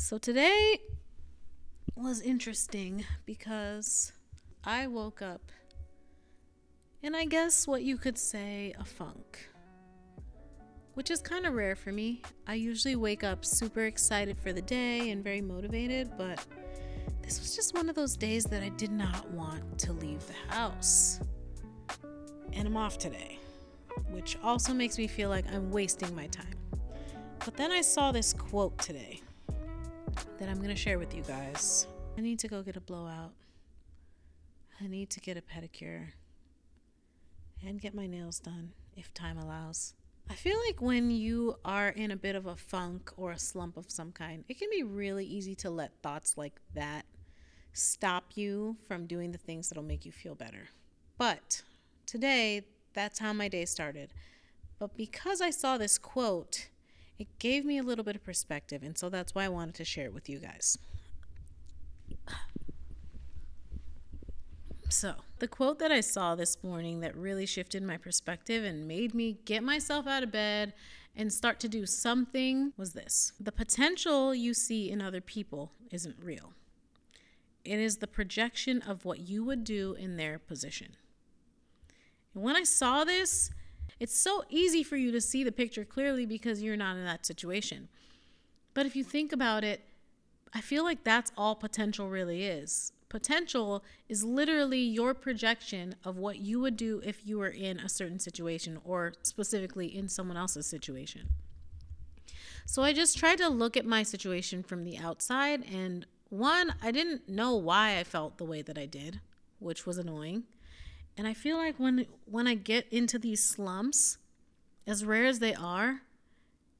So today was interesting because I woke up in, I guess, what you could say a funk, which is kind of rare for me. I usually wake up super excited for the day and very motivated, but this was just one of those days that I did not want to leave the house. And I'm off today, which also makes me feel like I'm wasting my time. But then I saw this quote today that I'm going to share with you guys. I need to go get a blowout. I need to get a pedicure and get my nails done if time allows. I feel like when you are in a bit of a funk or a slump of some kind, it can be really easy to let thoughts like that stop you from doing the things that'll make you feel better. But today, that's how my day started. But because I saw this quote, it gave me a little bit of perspective, and so that's why I wanted to share it with you guys. So, the quote that I saw this morning that really shifted my perspective and made me get myself out of bed and start to do something was this: the potential you see in other people isn't real. It is the projection of what you would do in their position. And when I saw this, it's so easy for you to see the picture clearly because you're not in that situation. But if you think about it, I feel like that's all potential really is. Potential is literally your projection of what you would do if you were in a certain situation, or specifically in someone else's situation. So I just tried to look at my situation from the outside, and one, I didn't know why I felt the way that I did, which was annoying. And I feel like when I get into these slumps, as rare as they are,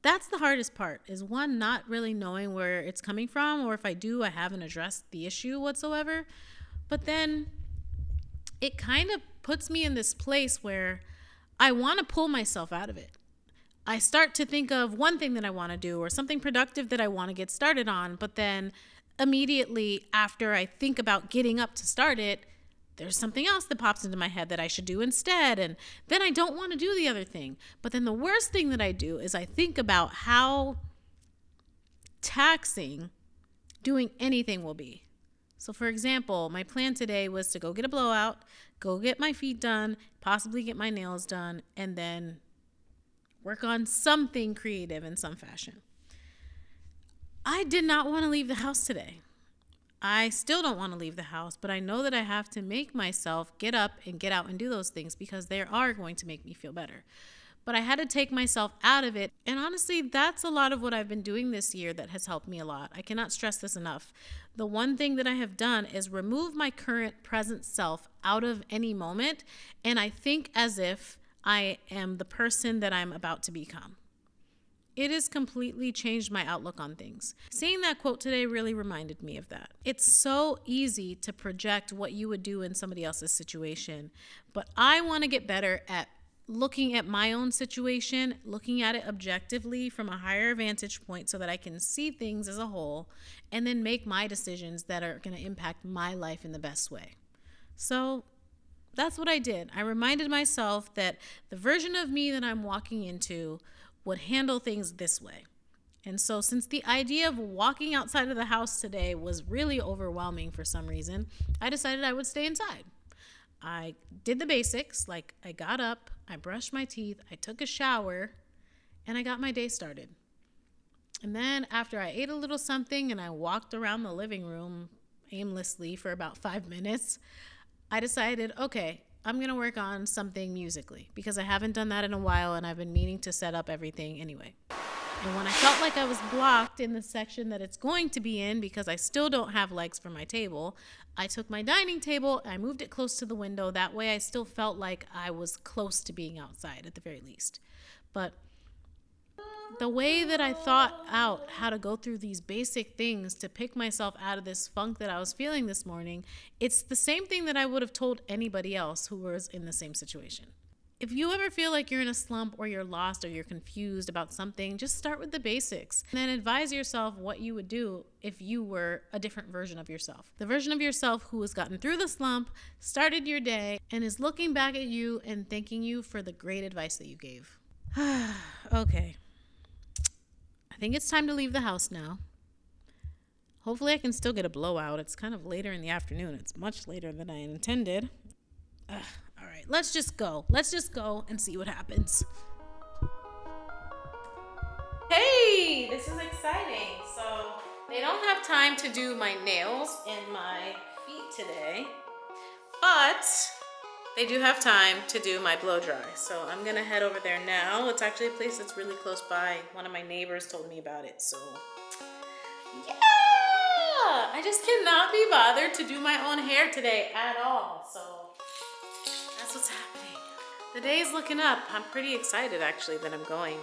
that's the hardest part, is one, not really knowing where it's coming from, or if I do, I haven't addressed the issue whatsoever. But then it kind of puts me in this place where I want to pull myself out of it. I start to think of one thing that I want to do or something productive that I want to get started on, but then immediately after I think about getting up to start it, there's something else that pops into my head that I should do instead. And then I don't want to do the other thing. But then the worst thing that I do is I think about how taxing doing anything will be. So for example, my plan today was to go get a blowout, go get my feet done, possibly get my nails done, and then work on something creative in some fashion. I did not want to leave the house today. I still don't want to leave the house, but I know that I have to make myself get up and get out and do those things because they are going to make me feel better. But I had to take myself out of it. And honestly, that's a lot of what I've been doing this year that has helped me a lot. I cannot stress this enough. The one thing that I have done is remove my current present self out of any moment, and I think as if I am the person that I'm about to become. It has completely changed my outlook on things. Seeing that quote today really reminded me of that. It's so easy to project what you would do in somebody else's situation, but I want to get better at looking at my own situation, looking at it objectively from a higher vantage point so that I can see things as a whole and then make my decisions that are going to impact my life in the best way. So that's what I did. I reminded myself that the version of me that I'm walking into would handle things this way. And so since the idea of walking outside of the house today was really overwhelming for some reason, I decided I would stay inside. I did the basics, like I got up, I brushed my teeth, I took a shower, and I got my day started. And then after I ate a little something and I walked around the living room aimlessly for about 5 minutes, I decided, okay, I'm going to work on something musically because I haven't done that in a while and I've been meaning to set up everything anyway. And when I felt like I was blocked in the section that it's going to be in because I still don't have legs for my table, I took my dining table, I moved it close to the window. That way I still felt like I was close to being outside at the very least. But the way that I thought out how to go through these basic things to pick myself out of this funk that I was feeling this morning, it's the same thing that I would have told anybody else who was in the same situation. If you ever feel like you're in a slump or you're lost or you're confused about something, just start with the basics and then advise yourself what you would do if you were a different version of yourself. The version of yourself who has gotten through the slump, started your day, and is looking back at you and thanking you for the great advice that you gave. Okay. I think it's time to leave the house now. Hopefully I can still get a blowout. It's kind of later in the afternoon. It's much later than I intended. Ugh, all right, let's just go. Let's just go and see what happens. Hey, this is exciting. So they don't have time to do my nails and my feet today, but they do have time to do my blow dry. So I'm gonna head over there now. It's actually a place that's really close by. One of my neighbors told me about it, so yeah! I just cannot be bothered to do my own hair today at all. So that's what's happening. The day is looking up. I'm pretty excited actually that I'm going.